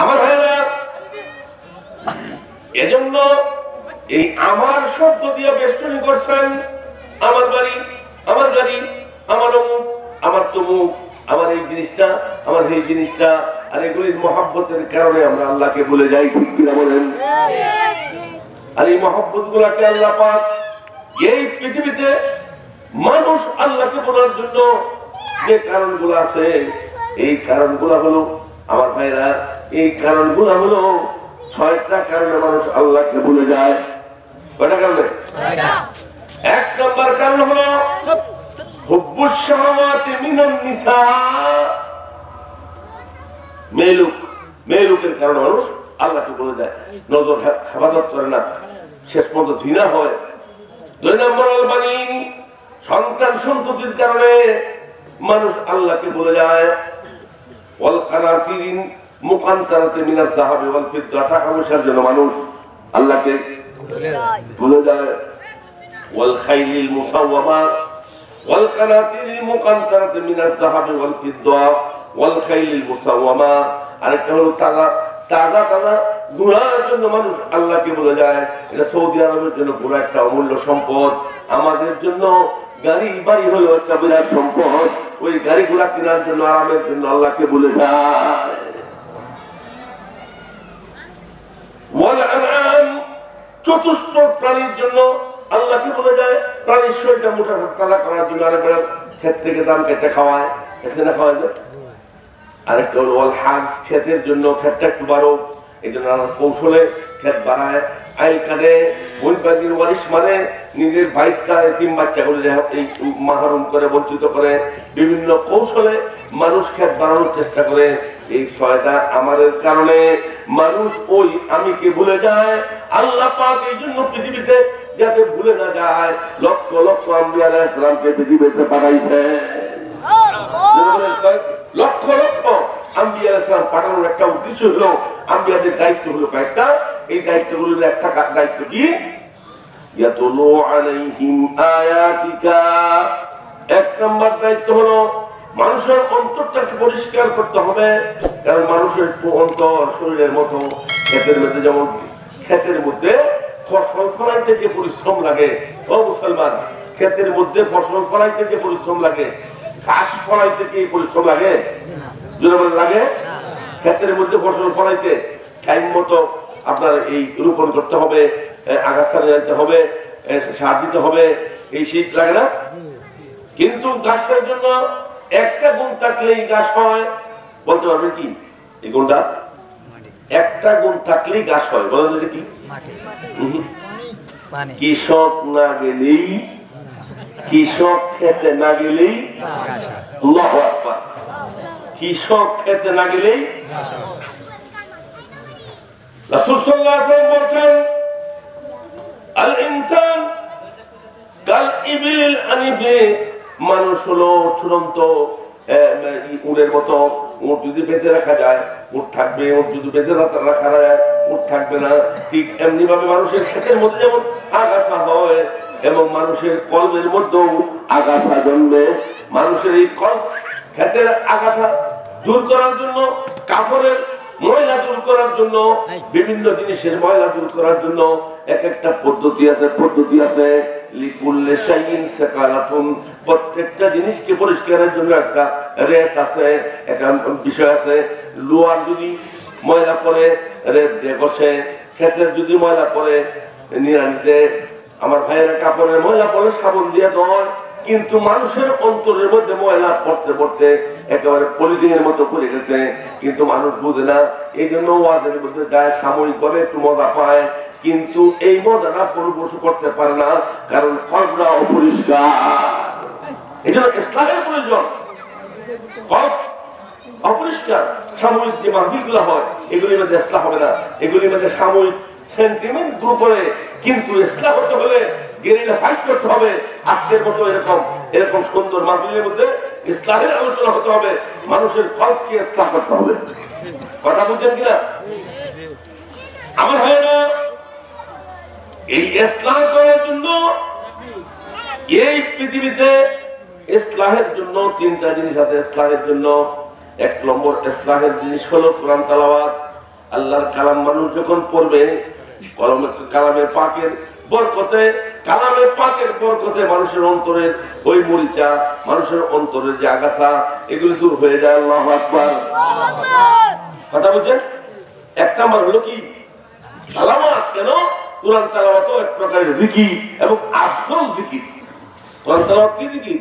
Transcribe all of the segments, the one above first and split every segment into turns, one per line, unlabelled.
আমার ভাইরা, এজন্য এই আমার শব্দ দিয়ে বেষ্টনী করছেন। আমার বাড়ি, আমার গাড়ি, আমার অমুক, আমার তমুক, আমার এই জিনিসটা, আমার এই জিনিসটা, আর এগুলির মহব্বতের কারণে আমরা আল্লাহকে ভুলে যাই। ঠিক কিনা বলেন? আর এই মহব্বত গুলাকে আল্লাহ পাক এই পৃথিবীতে মানুষ আল্লাহকে বলার জন্য যে কারণগুলো আছে, এই কারণগুলো হলো আমার ভাইরা, এই কারণগুলো হলো 6টা কারণে মানুষ আল্লাহকে ভুলে যায়। কয়টা কারণে? 1 নম্বর কারণ হলো হুব্বুস শাহাওয়াতি মিনান নিসা। মেয়ে লোকের কারণে মানুষ আল্লাহকে ভুলে যায়, নজর হেফাজত করে না, শেষ পর্যন্ত জিনা হয়। 2 নম্বর আল-বানিন, সন্তান সন্ততির কারণে মানুষ আল্লাহকে ভুলে যায়। ওয়াল কানাতিরিন মুকান্তারাতি মিনাজ যাহাবি ওয়াল ফিদ্দা, টাকা পয়সার জন্য মানুষ আল্লাহকে ভুলে যায়। ওয়াল খাইলিল মুসাওয়ামা ওয়াল কানাতিরিল মুকান্তারাতি মিনাজ যাহাবি ওয়াল ফিদ্দা ওয়াল খাইলিল মুসাওয়ামা। আরেকটা হলো তাজা ঘোড়ার জন্য মানুষ আল্লাহকে বলে যায়। এটা সৌদি আরবের জন্য ঘোড়া একটা অমূল্য সম্পদ, আমাদের জন্য গাড়ি বাড়ি হলো একটা বিরাট সম্পদ। ওই গাড়ি ঘোড়া কেনার জন্য, আরামের জন্য আল্লাহকে বলে যায়। চতুষ্প প্রাণীর জন্য আল্লাহকে বলে যায়, প্রাণীর শরীরটা মোটা তাজা করার জন্য আরেকবার ক্ষেত থেকে দাম কেটে খাওয়ায়, এসে না খাওয়ায় যায়। আরেকটা হলো হার্স, ক্ষেতের জন্য ক্ষেতটা একটু বড়, এই জন্য কৌশলে ক্ষেত বাড়ায়, আইল কাটে, বইবাজির ওয়ারিশ মানে নিজের ভাইসটা এতিম বাচ্চাগুলো এই মাহরুম করে, বঞ্চিত করে, বিভিন্ন কৌশলে মানুষ ক্ষেত বাড়ানোর চেষ্টা করে। এই 6টা আমাদের কারণে মানুষ ওই আমিকে ভুলে যায়। আল্লাহ পাক এই জন্য পৃথিবীতে যাতে ভুলে না যায় লক্ষ লক্ষ আম্বিয়া আলাইহিস সালামকে পৃথিবীতে পাঠাইছে। লক্ষ লক্ষ আম্বিয়া আলাইহিস সালাম পাঠানোর একটা উদ্দেশ্য হলো, আম্বিয়াদের দায়িত্ব হলো কয়েকটা। এই দায়িত্বগুলোর একটা দায়িত্ব কি? ইয়াতুলু আলাইহিম আয়াতিকা। 1 নম্বর দায়িত্ব হলো মানুষের অন্তরটাকে পরিষ্কার করতে হবে। কারণ মানুষের অন্তর শরীরের মতো। ক্ষেতের মধ্যে যেমন ক্ষেতের মধ্যে ফসল ফলাইতে যে পরিশ্রম লাগে, ও মুসলমান, ক্ষেতের মধ্যে ফসল ফলাইতে যে পরিশ্রম লাগে, ঘাস ফলাইতে কি পরিশ্রম লাগে? লাগে। ক্ষেতের মধ্যে ফসল ফলাইতে টাইম মতো আপনার এই রোপণ করতে হবে, আগাছা নিতে হবে, সার দিতে হবে, এই শীত লাগে না? কিন্তু গাছের জন্য একটা গুণ থাকলেই গাছ হয়। বলতে পারবে কি এই গুণটা? একটা গুণ থাকলেই গাছ হয়। বলেন যে কি? কৃষক না গেলেই, কৃষক খেতে না গেলেই, আল্লাহু আকবার, কৃষক খেতে না গেলেই। রাসূল সাল্লাল্লাহু আলাইহি ওয়াসাল্লাম বলেছেন, আল ইনসান কাল ইবিল আনিফে, মানুষ হলো চূড়ান্ত উটের মতো। উট যদি বেঁধে রাখা যায় উট থাকবে, উট যদি বেঁধে রাখা যায় উট থাকবে না। ঠিক এমনি ভাবে মানুষের ক্ষেতের মধ্যে যেমন আগাছা হয় এবং মানুষের কলবের মধ্যেও আগাছা জন্মে। মানুষের এই ক্ষেতের আগাছা দূর করার জন্য, কাপড়ের ময়লা দূর করার জন্য, বিভিন্ন জিনিসের ময়লা দূর করার জন্য এক একটা পদ্ধতি আছে। লিকুল্লি শাইইন সাকারাতুন, প্রত্যেকটা জিনিসকে পরিষ্কারের জন্য একটা রেত আছে, একটা বিষয় আছে। লোহার যদি ময়লা পড়ে রেত দিয়ে ঘষে, ক্ষেতের যদি ময়লা পড়ে নিড়ানিতে, আমার ভাইয়েরা কাপড়ের ময়লা পড়ে সাবান দিয়ে ধোয়। কিন্তু মানুষের অন্তরের মধ্যে ময়লা পড়তে পড়তে একেবারে পলিথিনের মতো করে গেছে, কিন্তু মানুষ বুঝে না। এই জন্য ওয়াজের মধ্যে যায়, সাময়িকভাবে একটু মজা পায়, কিন্তু এই মজাটা পরিপোষ করতে পারে না, কারণ কলবটা অপরিষ্কার। এই জন্য ইসলামের প্রয়োজন। কলব অপরিষ্কার, সাময়িক যে মাহফিলগুলো হয় এগুলির মধ্যে ইসলাম হবে না, এগুলির মধ্যে সাময়িক সেন্টিমেন্ট গ্রো করে। কিন্তু ইসলাম হতে হলে গেরিলা ফাইট করতে হবে। আজকের মতো এরকম সুন্দর মাহফিলের মধ্যে ইসলামের আলোচনা হতে হবে, মানুষের কলবকে ইসলাম করতে হবে। কথা বুঝছেন কিনা আমার ভাইয়েরা? এই ইসলাম করার জন্য, এই পৃথিবীতে ইসলামের জন্য 3টা জিনিস আছে। ইসলামের জন্য 1 নম্বর ইসলামের জিনিস হলো কোরআন তেলাওয়াত। আল্লাহর কালাম মানুষ যখন পড়বে, কালামের পাকের বরকতে, কালামের পাকের বরকতে মানুষের অন্তরের ওই মরিচা, মানুষের অন্তরের যে আগাছা, এগুলো দূর হয়ে যায়। আল্লাহু আকবার। কথা বলছেন? এক নাম্বার হলো কি তালাওয়াত। কেন? কোরআন তালাওয়াত এক প্রকারের জিকির এবং আফজল জিকির। কোরআন তালাওয়াত কি জিকির?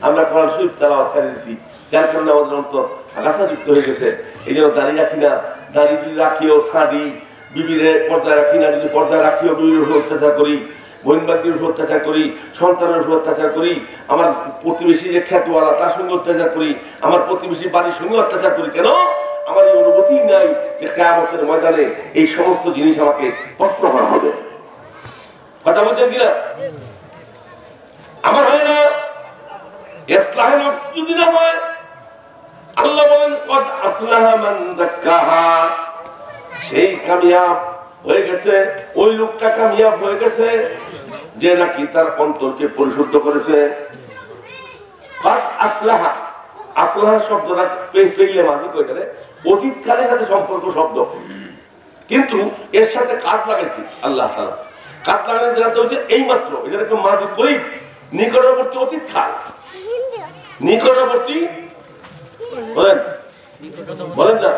আমরা কোরআন শরীফ তেলাওয়াত ছেড়ে দিচ্ছি, যার কারণে আমাদের অন্তর আগাছাযুক্ত হয়ে গেছে। এই জন্য দাঁড়িয়ে রাখি না, দাঁড়িয়ে রাখিও ছাড়ি, বিবিরে পর্দায় রাখি না, যদি পর্দায় রাখিও বিবির উপর অত্যাচার করি, বোন বাকির উপর অত্যাচার করি, সন্তানের উপর অত্যাচার করি, আমার প্রতিবেশী যে খ্যাতওয়ালা তার সঙ্গে অত্যাচার করি, আমার প্রতিবেশী বাড়ির সঙ্গে অত্যাচার করি। কেন? আমার এই অনুভূতি নাই যে কিয়ামতের ময়দানে এই সমস্ত জিনিস আমাকে প্রশ্ন করা হবে। কথা বলছেন কিনা? আমার হয় না ইসলাহে নফস যদি না হয়, আল্লাহ বলেন কদ আফলাহা মান যাক্কাহা, সেই কামিয়াব হয়ে গেছে, ওই লোকটা কামিয়াব হয়ে গেছে যে নাকি তার অন্তরকে পরিশুদ্ধ করেছে। কদ আফলাহা, আফলাহা শব্দটা পেইলে মাঝি কই করে অতীতকালের সাথে সম্পর্ক শব্দ, কিন্তু এর সাথে কাট লাগাইছি আল্লাহ তাআলা। কাট লাগানোর যেটা হচ্ছে এই মাত্র, এটাকে মাঝি কই নিকটবর্তী অতীত কাল, নিকটবর্তী বলেন বলেন না,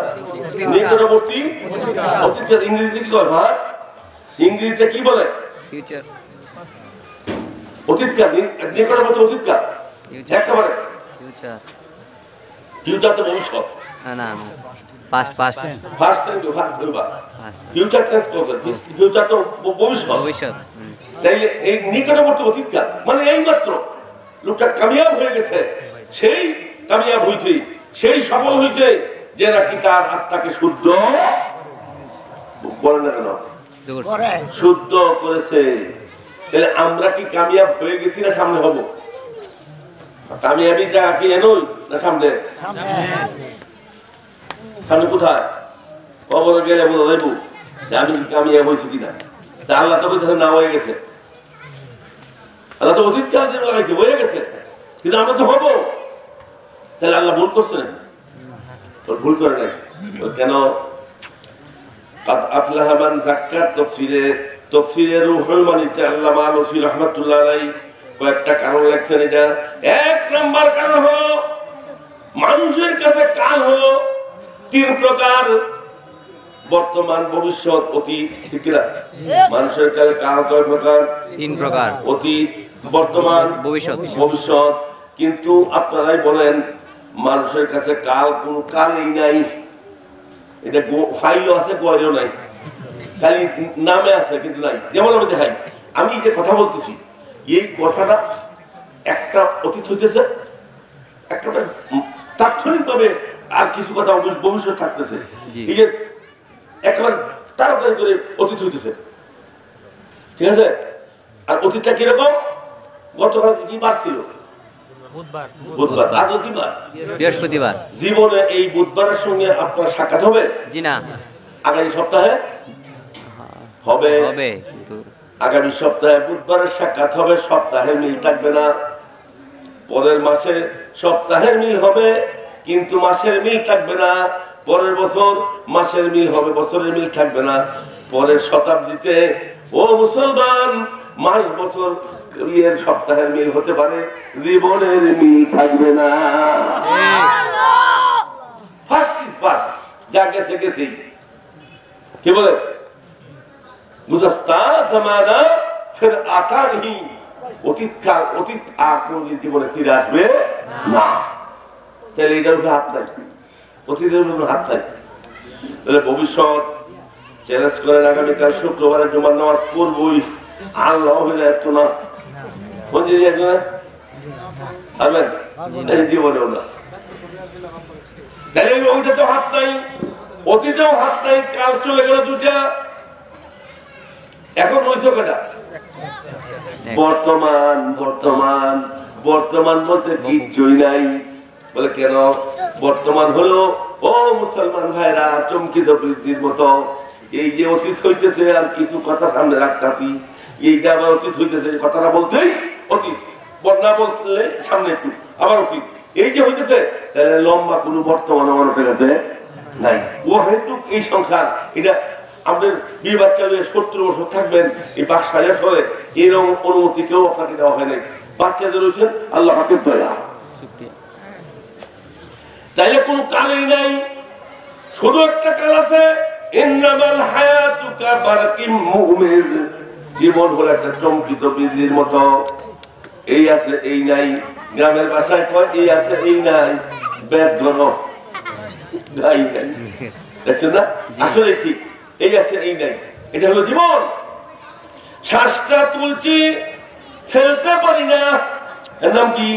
নিকটবর্তী অতীত। ইংরেজিতে কি কয় ভাই? ইংরেজিতে কি বলে? ফিউচার, অতীতকাল, নিকটবর্তী অতীতকাল একেবারে। ফিউচার, ফিউচার তো ভবিষ্যৎ। না না, past past first time first বলবা, ফিউচার টেন্স করবে, ফিউচার তো ভবিষ্যৎ, ভবিষ্যৎ। তাইলে এই নিকটবর্তী অতীতকাল মানে এই মাত্র লোকটা কামিয়াব হয়ে গেছে, সেই কামিয়াব হয়েছে, সেই সফল হয়েছে যে নাকি তার আত্মাকে শুদ্ধ বলে না কেন শুদ্ধ করেছে। তাহলে আমরা কি কামিয়াব হয়ে গেছি না সামনে হব? কামিয়াবিটা কি এনই না সামনে? সামনে কোথায়? কবরে গেলে বোঝা যাইব যে আমি কি কামিয়াব হয়েছি কিনা। তা আল্লাহ তো বলতেছে না হয়ে গেছে, আল্লাহ তো অতীতকাল যে লাগাইছে হয়ে গেছে, কিন্তু আমরা তো হবো। তাহলে আল্লাহ ভুল করছে নাকি? ভুল করে নাই। কেন? আফলাহা মান যাক্কাহা তাফসীরে রুহুল মানিতে আল্লামা আলুসী রাহমাতুল্লাহ আলাইহি কয়েকটা কারণ লেখছেন। এটা এক নাম্বার কারণ হলো মানুষের কাছে কাল হলো তিন প্রকার, বর্তমান, ভবিষ্যৎ, অতীত। ঠিক না? মানুষের কাছে কাল কয় প্রকার? তিন প্রকার, অতীত, বর্তমান, ভবিষ্যৎ। ভবিষ্যৎ। কিন্তু আপনারাই বলেন মানুষের কাছে কাল কোন কালই নাই। এটা ফাইলও আছে, গোয়ালও নাই, খালি নামে আছে কিন্তু নাই। যেমন আমি দেখাই, আমি যে কথা বলতেছি এই কথাটা একটা অতীত হইতেছে, একটা তাৎক্ষণিক ভাবে আর কিছু কথা ভবিষ্যৎ থাকতেছে। এই যে একেবারে তাড়াতাড়ি করে অতীত হইতেছে, ঠিক আছে? আর অতীতটা কিরকম? গতকাল কি বার ছিল? বুধবার। আজ কি বার? বৃহস্পতিবার। জীবনে এই বুধবারের সঙ্গে আপনার সাক্ষাৎ হবে? জি না। আগামী সপ্তাহে হবে। আগামী সপ্তাহে বুধবারের সাক্ষাৎ হবে, সপ্তাহের মিল থাকবে না। পরের মাসে সপ্তাহের মিল হবে কিন্তু মাসের মিল থাকবে না। পরের বছর মাসের মিল হবে, বছরের মিল থাকবে না। পরের শতাব্দীতে ও মুসলমান মাস বছর এর সপ্তাহের মিল হতে পারে, জীবনের মিল থাকবে না। ফার্স্ট ইজ ফার্স্ট, যা গেছে গেছেই। কি বলে? গুজস্তা জামানা ফির আতা নেই, অতীতকাল, অতীত আর কোনদিন জীবনে ফিরে আসবে না। তাহলে এটার উপরে হাত নাই, অতীতের উপরে হাত নাই। তাহলে ভবিষ্যৎ চ্যালেঞ্জ করেন, আগামীকাল শুক্রবারের জুমার নামাজ পড়বই, আল্লাহ হইলে এত না জীবনেও না। তাহলে ওইটা তো হাত নাই, অতীতেও হাত নাই, কাল চলে গেল দুটা, এখন রয়েছে কটা? বর্তমান। বর্তমান, বর্তমান বলতে কিচ্ছুই নাই। বলে কেন? বর্তমান হলো ও মুসলমান ভাইরা চমকিত বৃদ্ধির মতো এই যে অতীত হইতেছে আর কিছু কথা সামনে রাখতে, এইটা আবার অতীত হইতেছে, কথাটা বলতেই অতীত, বন্যা বললে সামনে একটু আবার অতীত, এই যে হইতেছে। তাহলে লম্বা কোনো বর্তমান মানুষের কাছে নাই। ও হয়তো এই সংসার এটা আপনার বিয়ে বাচ্চা 70 বছর থাকবেন এই 5-6 বছরে, এরকম অনুমতি কেউ আপনাকে দেওয়া হয় নাই। বাচ্চাদের রয়েছেন আল্লাহ হাফেজ দয়া, তাইলে কোন কালই নাই, শুধু একটা কাল আছে, ইন্নামাল হায়াতুকা বারকিম মুমিজ, জীবন হলো একটা চমকিত বিজলির মতো, এই আছে এই নাই। গ্রামের ভাষায় কয় এই আছে এই নাই, ব্যাগ ধরো গাই নাই, দেখছেন না? আসলে ঠিক, এই আছে এই নাই, এটা হলো জীবন। শ্বাসটা তুলছি ফেলতে পারি না, এর নাম কি?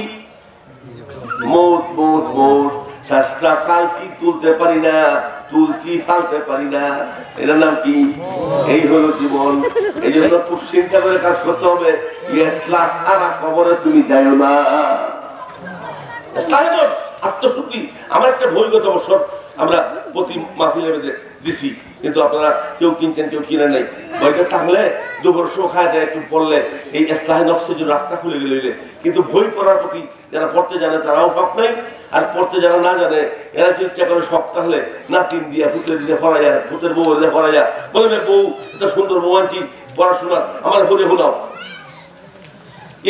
মৌত। মৌত মৌত। শ্বাসটা ফালছি তুলতে পারি না, তুলছি ফালতে পারি না, এটার নাম কি? এই হলো জীবন। এই জন্য খুব চিন্তা করে কাজ করতে হবে। সারা খবরে তুমি যাইও না। আত্মশুদ্ধি আমার একটা বই গত বছর আমরা প্রতি মাহফিলের মধ্যে দিছি, কিন্তু আপনারা কেউ কিনছেন কেউ কিনে নাই। বইটা থাকলে দুপুর শো খায় যায়, একটু পড়লে এই ইসলাহে নফসের জন্য রাস্তা খুলে গেলে। কিন্তু বই পড়ার প্রতি যারা পড়তে জানে তারাও শখ নাই, আর পড়তে যারা না জানে এরা যে ইচ্ছা করে শখ থাকলে নাতিন দিয়া পুত্রের দিতে পড়া যায়, পুত্রের বউ দিতে পড়া যায়, বলবে বউ এটা সুন্দর বউ আনছি পড়াশোনা আমার বলে হলাও,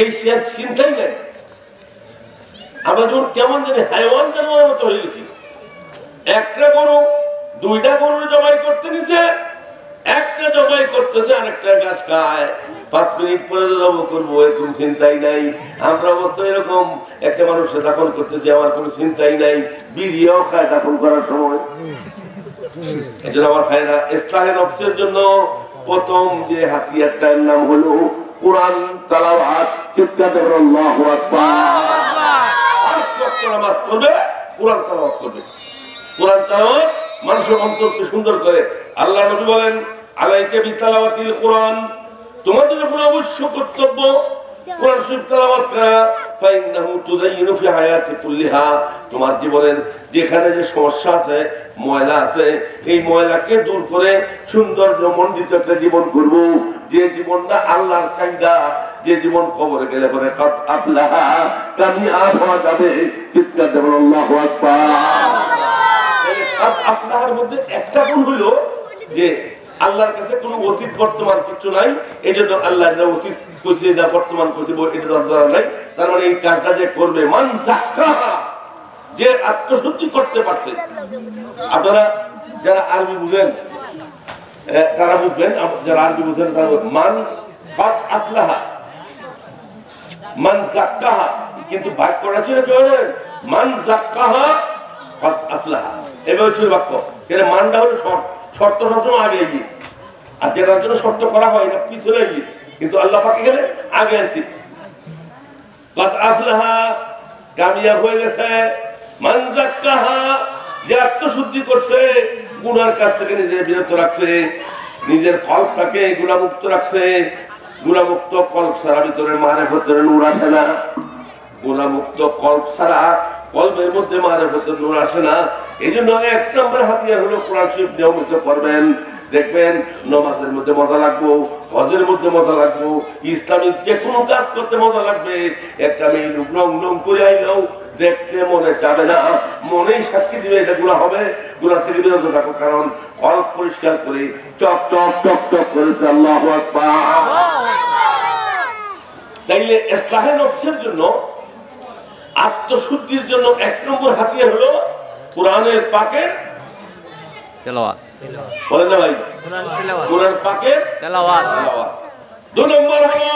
এই চিন্তাই নাই। আমরা যখন কেমন জানি হাইওয়ান জানোয়ারের মতো হয়ে গেছি। একটা গরু 2টা গরুর জবাই করতে নিছে, একটা জবাই করতেছে আর একটা গাছ খায়, 5 মিনিট পরে জবাই করবো, এরকম চিন্তাই নাই। আমরা অবস্থা এরকম, একটা মানুষের দাফন করতেছে আমার কোনো চিন্তাই নাই, বিড়িও খায় দাফন করার সময়। এই জন্য আমার ভাইরা ইসলাহে নফসের জন্য প্রথম যে হাতিয়ারটার নাম হলো কোরআন তেলাওয়াত। চিৎকার দেবেন আল্লাহু আকবার। নামাজ পড়বে, কোরআন তেলাওয়াত করবে। কোরআন তেলাওয়াত মানুষের অন্তরকে সুন্দর করে। আল্লাহ নবী বলেন আলাইকা বিতিলাওয়াতিল কোরআন, তোমাদের উপর অবশ্য কর্তব্য কোরআন শরীফ তেলাওয়াত করা। ফাইন্নাহু তুযায়্যিনু ফি হায়াতি কুল্লিহা, তোমার জীবনের যেখানে যে সমস্যা আছে, ময়লা আছে, এই ময়লাকে দূর করে সুন্দর মণ্ডিত একটা জীবন করব, যে জীবনটা আল্লাহর চাহিদা, যে জীবন কবরে গেলে পরে কাদ আফলাহা কামিয়াব হওয়া যাবে। চিৎকার দেবেন আল্লাহু আকবার। কাদ আফলাহার মধ্যে একটা গুণ হলো যে আল্লাহর কাছে কোনো অতীত বর্তমান কিছু নাই, এই জন্য আল্লাহ অতীত করছে না বর্তমান করছে এটা দরকার নাই। তার মানে এই কাজটা যে করবে মান যাক্কাহা, যে আত্মশুদ্ধি করতে পারছে। আপনারা যারা আরবি বুঝেন তারা বুঝবেন, যারা আরবি বুঝেন তারা মান কাদ আফলাহা মান যাক্কাহা, কিন্তু বাক্য করা ছিল কি জানেন? মান যাক্কাহা কাদ আফলাহা, এভাবে ছিল বাক্য। কিন্তু মানটা হলো শর্ত সবসময় আগে এগিয়ে, আর যেটার জন্য শর্ত করা হয় এটা পিছনে এগিয়ে, কিন্তু আল্লাহ পাক গেলে আগে আনছি। কাদ আফলাহা কামিয়াব হয়ে গেছে। মান যাক্কাহা, যে আত্মশুদ্ধি করছে, গুনার কাছ থেকে নিজের বিরত রাখছে, নিজের কল্পটাকে গুনামুক্ত রাখছে। গুনামুক্ত কল্প ছাড়া ভিতরে মারেফতের নূর আসে না। গুনামুক্ত কল্প ছাড়া কল্পের মধ্যে মারেফতের নূর আসে না। এই জন্য 1 নম্বর হাতিয়ার হলো কোরআন শরীফ নিয়মিত পড়বেন। দেখবেন নামাজের মধ্যে মজা লাগবো, হজের মধ্যে মজা লাগবো, ইসলামিক যে কোনো কাজ করতে মজা লাগবে। একটা মেয়ে রং রং করে আইলেও দেখতে মনে চাবে না, মনেই সাক্ষী দিবে এটা গুনাহ হবে। গুনাহ থেকে বিরত থাকো, কারণ কল্প পরিষ্কার করে চক চক চক চক করেছে। আল্লাহু আকবার। তাইলে ইসলাহে নফসের জন্য, আত্মশুদ্ধির জন্য 1 নম্বর হাতিয়ার হলো কোরআনের পাকের তেলাওয়াত। বলেন না ভাই, কোরআন পাকের তেলাওয়াত। 2 নম্বর হলো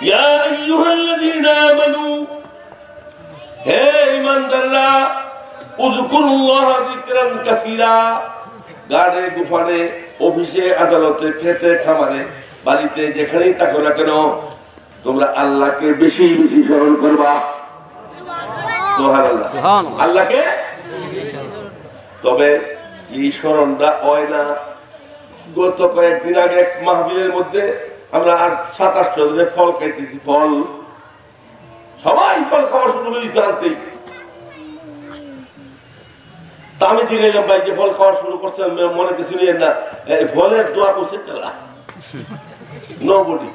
ইয়া আইয়ুহাল্লাযীনা আমানু, হে ঈমানদাররা, উযকুরুল্লাহা যিকরান কাসীরা। গাড়ে গুফানে, অফিসে, আদালতে, খেতে খামারে, বাড়িতে, যেখানেই থাকো না কেন, তোমরা আল্লাহকে বেশি বেশি স্মরণ করবা। সুবহানাল্লাহ, আল্লাহকে। তবে এই স্মরণটা হয় না। গত কয়েকদিন আগে এক মাহফিলের মধ্যে আমরা 27 ধরে ফল খাইতেছি। ফল সবাই ফল খাওয়া শুরু হয়েছে জানতেই। তা আমি জিজ্ঞাসা ভাই যে ফল খাওয়া শুরু করছেন, মনে কিছু নিয়ে না, ফলের দোয়া করছে কেলা নবডি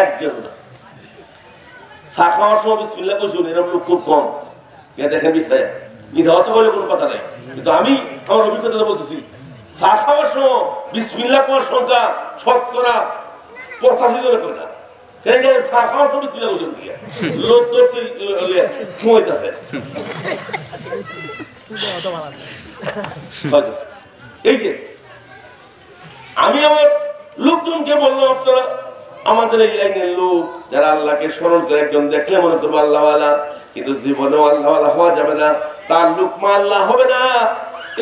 একজন না। চা খাওয়ার সময় বিসমিল্লাহ কইছুন, এরকম লোক খুব কম। কে দেখেন বিষয় মিথ্যা কথা বলে কোনো কথা নাই। কিন্তু আমি আমার অভিজ্ঞতা বলতেছি, চা খাওয়ার সময় বিসমিল্লাহ করার সংখ্যা শতকরা 85 জনে করে না। চা খাওয়ার সময় বিসমিল্লাহ ওজন দিয়ে লোক ধরতে ঘুমাইতেছে। এই যে আমি আমার লোকজনকে বললাম, আপনারা আমাদের এই লাইনের লোক যারা আল্লাহকে স্মরণ করে একজন দেখলে মনে করবো আল্লাহওয়ালা, কিন্তু জীবনেও আল্লাহওয়ালা হওয়া যাবে না, তার লুকমা আল্লাহ হবে না।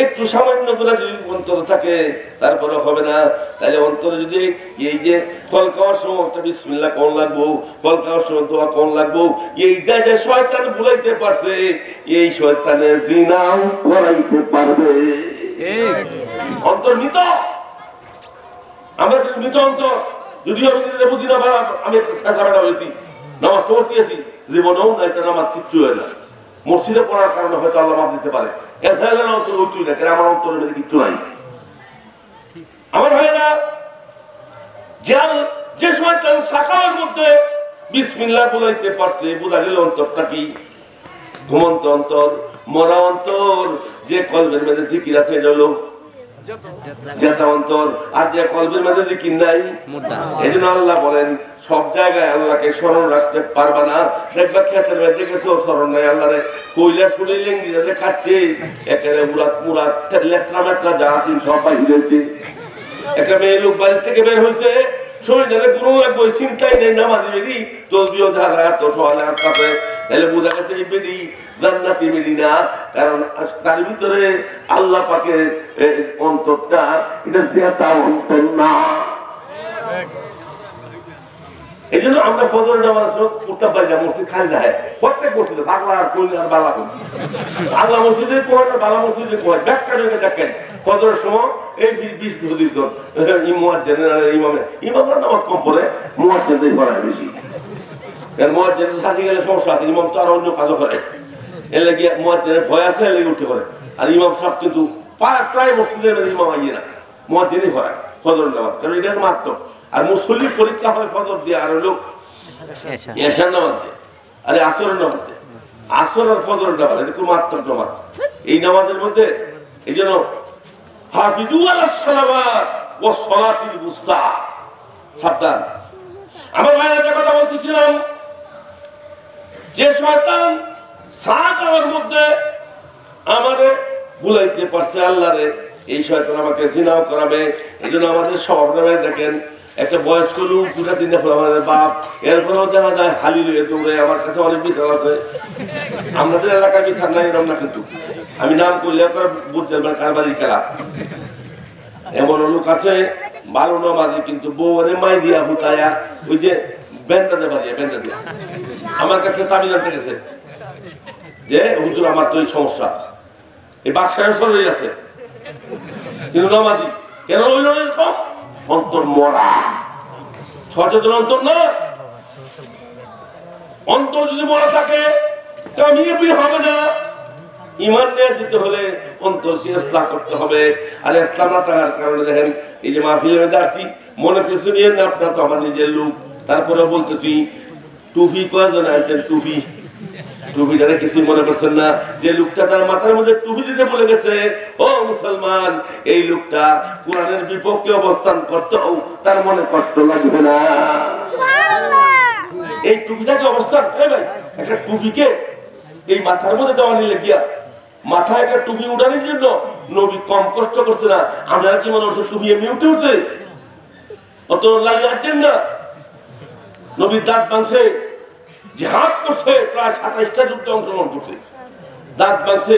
একটু সামান্য করে যদি অন্তর থাকে তারপরে হবে না। তাহলে অন্তরে যদি এই যে ফল খাওয়ার সময় বিসমিল্লাহ কোন লাগবো, ফল খাওয়ার সময় দোয়া কোন লাগবো, এইটা যে শয়তান ভুলাইতে পারছে, এই শয়তানের জিনাও করাইতে পারবে। অন্তর মৃত, আমরা কিন্তু মৃত অন্তর। যদিও আমি নিজের বুঝি না, আমি একটা হয়েছি, নামাজ তো পড়তে আছি, জীবনেও না এটা নামাজ কিচ্ছু হয় না। মসজিদে পড়ার কারণে হয়তো আল্লাহ মাফ দিতে পারে, আমার অন্তরের মধ্যে কিচ্ছু নাই। আমার ভাইরা, যে শয়তান শাখার মধ্যে বিসমিল্লাহ বলাইতে পারছে, বোঝা গেল অন্তরটা কি ঘুমন্ত অন্তর, মরা অন্তর। যে কলবের মধ্যে জিকির আছে এটা হলো যেটা অন্তর, আর যে কলবের মধ্যে জিকির নাই। এই জন্য আল্লাহ বলেন সব জায়গায় আল্লাহকে স্মরণ রাখতে পারবা না। দেখবা ক্ষেতের মধ্যে গেছে স্মরণ নাই আল্লাহরে, কইলা ফুলে লেঙ্গিতে খাচ্ছে, একেবারে মুরাত মুরাত লেত্রা মেত্রা যা আছে সব বাহির হয়েছে। একটা মেয়ে লোক বাড়ি থেকে বের হয়েছে, শরীরে গুরু লাগবে, চিন্তাই নেই, নামাজি বেরি তসবিও ধারা এত সহায় আর কাছে, তাহলে বোঝা গেছে এই বেরি জান্নাতি বেরি না। কারণ তার ভিতরে আল্লাহ পাকের অন্তরটা, এটা জেতা অন্তর না। এই জন্য আমরা ফজরের নামাজ পড়তে পারি না, মসজিদ খালি যায় প্রত্যেক মসজিদে, বাংলা আর কই আর বাংলা কই, বাংলা মসজিদে কোয় না বাংলা মসজিদে কোয়, ব্যাখ্যা দেখেন ফজরের সময় এই 20-25 জন ইমামরা নামাজ কম পড়ে, মুয়াজ্জিনই পড়ায় বেশি। এর মুয়াজ্জিন সাথে গেলে সমস্যা আছে, ইমাম তো আর অন্য কাজও করে, এর লাগি মুয়াজ্জিনের ভয় আছে, এর লাগি উঠে করে। আর ইমাম সাহেব কিন্তু প্রায় মসজিদের মধ্যে ইমাম আইয়ে না, মুয়াজ্জিনই পড়ায় ফজরের নামাজ, কারণ এটা মাত্র। আর মুসল্লির পরীক্ষা হয় ফজর দিয়ে, আর হলো এশার নামাজ দিয়ে, আরে আসরের নামাজ দিয়ে। আসর আর ফজরের নামাজ এটা খুব মারাত্মক নামাজ। এই নামাজের মধ্যে এই জন্য হাফিজু আলাস সালাওয়াত ওয়াস সালাতিল বুস্তা, সাবধান। আমার ভাইরা যে কথা বলতেছিলাম, যে শয়তান সাকার মধ্যে আমারে বুলাইতে পারছে আল্লাহরে, এই শয়তান আমাকে জিনাও করাবে। এই জন্য আমাদের সব নামে দেখেন একটা বয়স্ক লোক পুরা দিন আমাদের বাপ, এরপরেও দেখা যায় হালি লুয়ে দৌড়ে। আমার কাছে অনেক বিচার আছে, আমাদের এলাকায় বিচার নাই এরকম না, কিন্তু আমি নাম করলে বুঝতে পারবেন কারবারি খেলা। এমন লোক আছে ভালো নামাজি, কিন্তু বউরে মাই দিয়া হুতায়া ওই যে বেন্দা দিয়া আমার কাছে তাবি জানতে গেছে যে হুজুর আমার তো এই সমস্যা, এই বাক্সায় সরে আছে, কিন্তু নামাজি কেন হইল এরকম? অন্তর মরা, সচেতন অন্তর না। অন্তর যদি মরা থাকে কামিয়াবি হবে না। ঈমান নিয়ে দিতে হলে অন্তরকে ইসলাম করতে হবে। আর ইসলাম না থাকার কারণে দেখেন এই যে মাহফিলের মধ্যে আসছি, মনে কিছু নিয়ে না, আপনার তো আমার নিজের লোক। তারপরে বলতেছি টুপি কয়জন আনছেন? টুপিটারে কিছু মনে করছেন না। যে লোকটা তার মাথার মধ্যে টুপি দিতে বলে গেছে, ও মুসলমান, এই লোকটা কোরআনের বিপক্ষে অবস্থান করতেও তার মনে কষ্ট লাগবে না। এই টুপিটাকে অবস্থান, ভাই একটা টুপিকে এই মাথার মধ্যে দেওয়া নিলে গিয়া মাথায় একটা টুপি উঠানোর জন্য নবী কম কষ্ট করছে না। আমরা কি মনে হচ্ছে টুপি এমনি উঠে উঠছে? অত লাগিয়ে আসছেন না। নবীর দাঁত ভাঙছে, জিহাদ করছে, প্রায় 27টা যুদ্ধে অংশগ্রহণ করছে, দাঁত ভাঙছে,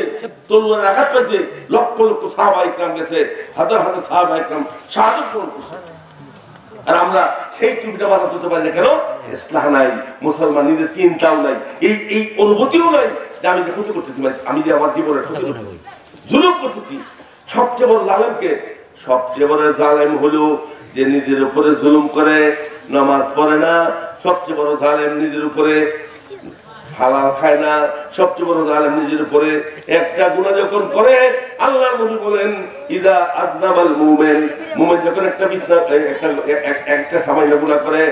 তলোয়ারের আঘাত পেয়েছে, লক্ষ লক্ষ সাহাবা ইকরাম গেছে, হাজার হাজার সাহাবা ইকরাম শাহাদাত বরণ করছে। আর আমরা সেই টুপিটা মাথা তুলতে পারি না কেন? ইসলাম নাই, মুসলমান নিজের চিন্তাও নাই, এই অনুভূতিও নাই যে আমি যে ক্ষতি করতেছি, আমি যে আমার জীবনের ক্ষতি করতেছি, জুলুম করতেছি। সবচেয়ে বড় জালেমকে, সবচেয়ে বড় জালেম হলো যে নিজের উপরে জুলুম করে, নামাজ পড়ে না। সবচেয়ে বড় জালেম নিজের উপরে হালাল খায় না। সবচেয়ে বড় জালেম নিজের উপরে একটা গুনাহ যখন করে, আল্লাহর নবী বলেন ইদা আযনাবাল মুমিন, মুমিন যখন একটা সামান্য গুনাহ করে,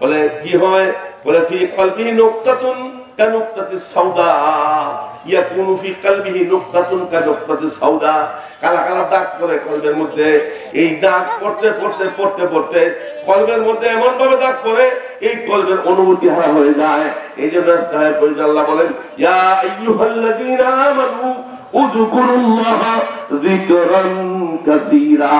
বলে কি হয়? বলে ফি কলবিহি নুকতাতুন কানুক্তাতিস সাউদা ইয়াকুনু ফি কলবিহি নুক্তাতুন কানুক্তাতিস সাউদা কালা কালা দাগ করে কলবের মধ্যে এই দাগ পড়তে পড়তে পড়তে পড়তে কলবের মধ্যে এমন ভাবে দাগ পড়ে এই কলবের অনুভূতি হারা হয়ে যায় এইজন্য ইসলামের পরিচালক আল্লাহ বলেন ইয়া আইয়ুহাল্লাযীনা আমানু উযকুরুল্লাহা যিকরান কাসীরা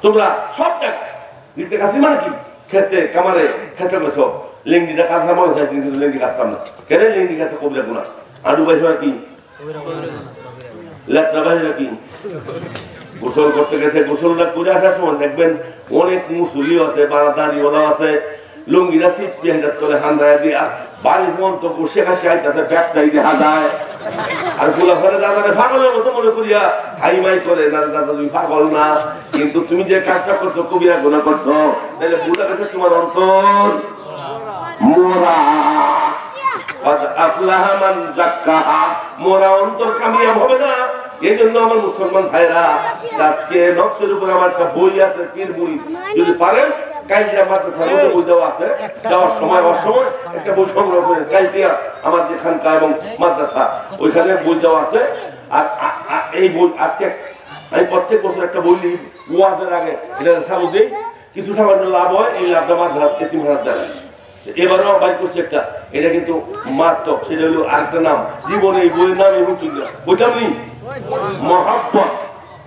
তোমরা সব জায়গায় দিতে কাছে মানে কি খেতে কামারে খেতে গেছো লেঙ্গিটা কাঁথা মনে হয় কিন্তু লেঙ্গি কাটতাম না কেন লেঙ্গি কাছে কবিরা গুণা আডু বাইরা কি লেত্রা বাইরা কি গোসল করতে গেছে গোসলটা করে আসার সময় দেখবেন অনেক মুসল্লি আছে বারাদারিওয়ালা আছে লুঙ্গিরা সিট পেয়ে করে হান্দায় দিয়ে বাড়ির মন তো বসে কাছে আইতাছে ব্যাগটাই দেখা যায় আর গোলা ঘরে দাদারে পাগলের মতো মনে করিয়া হাই মাই করে না দাদা তুমি পাগল না কিন্তু তুমি যে কাজটা করছো কবিরা গুনাহ করছো তাহলে বুঝা গেছে তোমার অন্তর মোরা আফলাহা মান যাক্কাহা মোরা অন্তর কামিয়াব হবে না এইজন্য আমার মুসলমান ভাইরা আজকে নকশের উপর আমার একটা বই আছে পীর মুরিদ যদি পারেন কাইলিয়া মাদ্রাসার মধ্যে বই দেওয়া আছে যাওয়ার সময় অসময় একটা বই সংগ্রহ করে কাইলিয়া আমার যেখানকার এবং মাদ্রাসা ওইখানে বই দেওয়া আছে আর এই বই আজকে আমি প্রত্যেক বছর একটা বই নিই ওয়াজের আগে এটা চালু দিই কিছু সামান্য লাভ হয় এই লাভটা মাদ্রাসা এতিমখানার দেয় এবারও বাইর করছে একটা এটা কিন্তু মারাত্মক সেটা হলো আরেকটা নাম জীবনে এই বইয়ের নাম এবং বইটা নেই মহাব্বত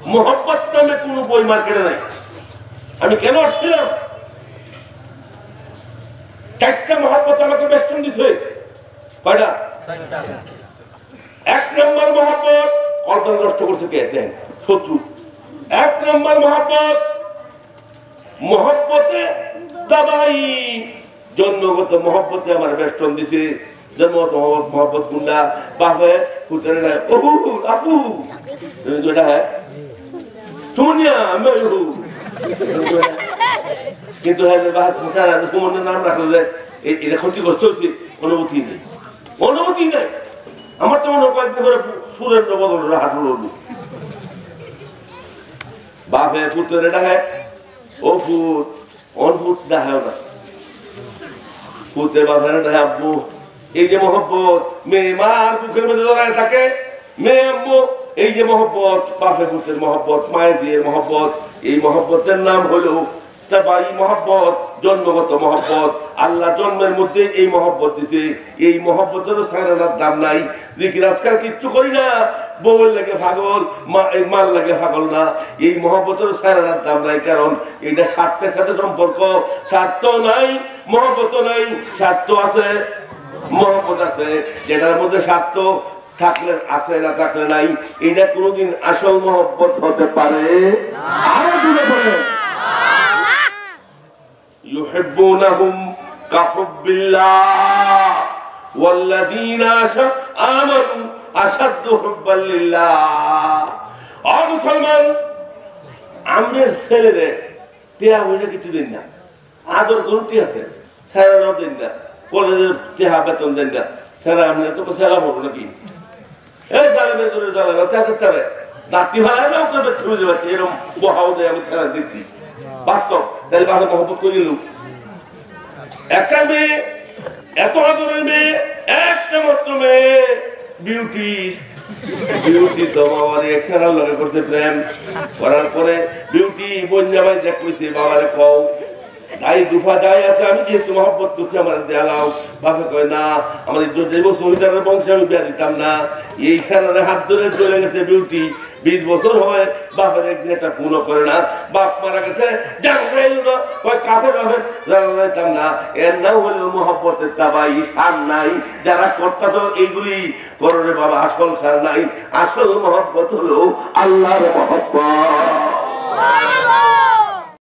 মহাব্বত নামে কোনো বই মার্কেটে নাই আমি কেন আসছিলাম চারটা মহাব্বত আমাকে বেষ্টন দিছে কয়টা এক নম্বর মহাব্বত কল্পনা নষ্ট করছে কে দেন শত্রু এক নম্বর মহাব্বত মহাব্বতে দাবাই জন্মগত মহব্বতে আমার বেষ্টন দিছে জন্মগত মহব্বত কুন্ডা বাপে পুতরে না ওহু আপু যেটা হ্যাঁ সুমনিয়া আমি কিন্তু হ্যাঁ বাস মুখারা সুমনের নাম রাখলে এটা ক্ষতিগ্রস্ত হচ্ছে অনুভূতি নেই অনুভূতি নেই আমার তো মনে হয় কয়েকদিন করে সুরেন্দ্র বদল হাঁটু লড়বো বাপে পুতরে ডাহে ও ফুট অনফুট ডাহে না পুতে বাপের ডাহে আব্বু এই যে মহব্বত মেয়ে মার বুকের মধ্যে দাঁড়ায় থাকে মেয়ে আব্বু এই যে মহব্বত বাপে পুতের মহব্বত মায়ের দিয়ে মহব্বত এই মহব্বতের নাম হলো তাবাই মহব্বত জন্মগত মহব্বত আল্লাহ জন্মের মধ্যে এই মহব্বত দিছে এই মহব্বতেরও সারানার দাম নাই জিকির আজকাল কিচ্ছু করি না বউয়ের লাগে পাগল মার লাগে পাগল না এই মহব্বতেরও সারানার দাম নাই কারণ এটা স্বার্থের সাথে সম্পর্ক স্বার্থ নাই মহব্বত নাই স্বার্থ আছে মহব্বত আছে যেটার মধ্যে স্বার্থ থাকলে আছে না থাকলে নাই এটা কোনোদিন আসল মহব্বত হতে পারে আরো জুড়ে বলে يحبونهم كحب الله والذين آمنوا أشد حبا لله আর মুসলমান আমনের ছেলেরে টিয়া হইলে কিছু দিন না আদর করুন টিয়াতে ছেলেরাও দিন না কলেজের টিয়া বেতন দেন না ছেলে আমি তোকে ছেলা বলবো নাকি এই জ্বালা বের করে জ্বালা চাতে দাঁতি ভাড়া না ওকে বের যাচ্ছে এরকম বহাও দেয় আমি ছেলা দিচ্ছি বাস্তব তাই ভালো মহব্বত করে গেল একটা মেয়ে এত আদরের মেয়ে একটা মাত্র মেয়ে বিউটি বিউটি তো বাবার একখানা লগে করতে প্রেম করার পরে বিউটি বঞ্জামাই দেখ কইছে বাবারে কও তাই দুফা যাই আছে আমি যেহেতু মহব্বত করছি আমার দেয়ালাও বাপে কয় না আমার যে শহীদারের বংশে আমি বিয়া দিতাম না এই সারারে হাত ধরে চলে গেছে বিউটি 20 বছর হয় বাপের একদিন একটা ফোনও করে না বাপ মারা গেছে জানা এলো না কয় কাফের বাপের জানা যাইতাম না এর নাম হলো মহব্বতের তাবাই সার নাই যারা করতেছ এইগুলি কররে বাবা আসল সার নাই আসল মহব্বত হলো আল্লাহর মহব্বত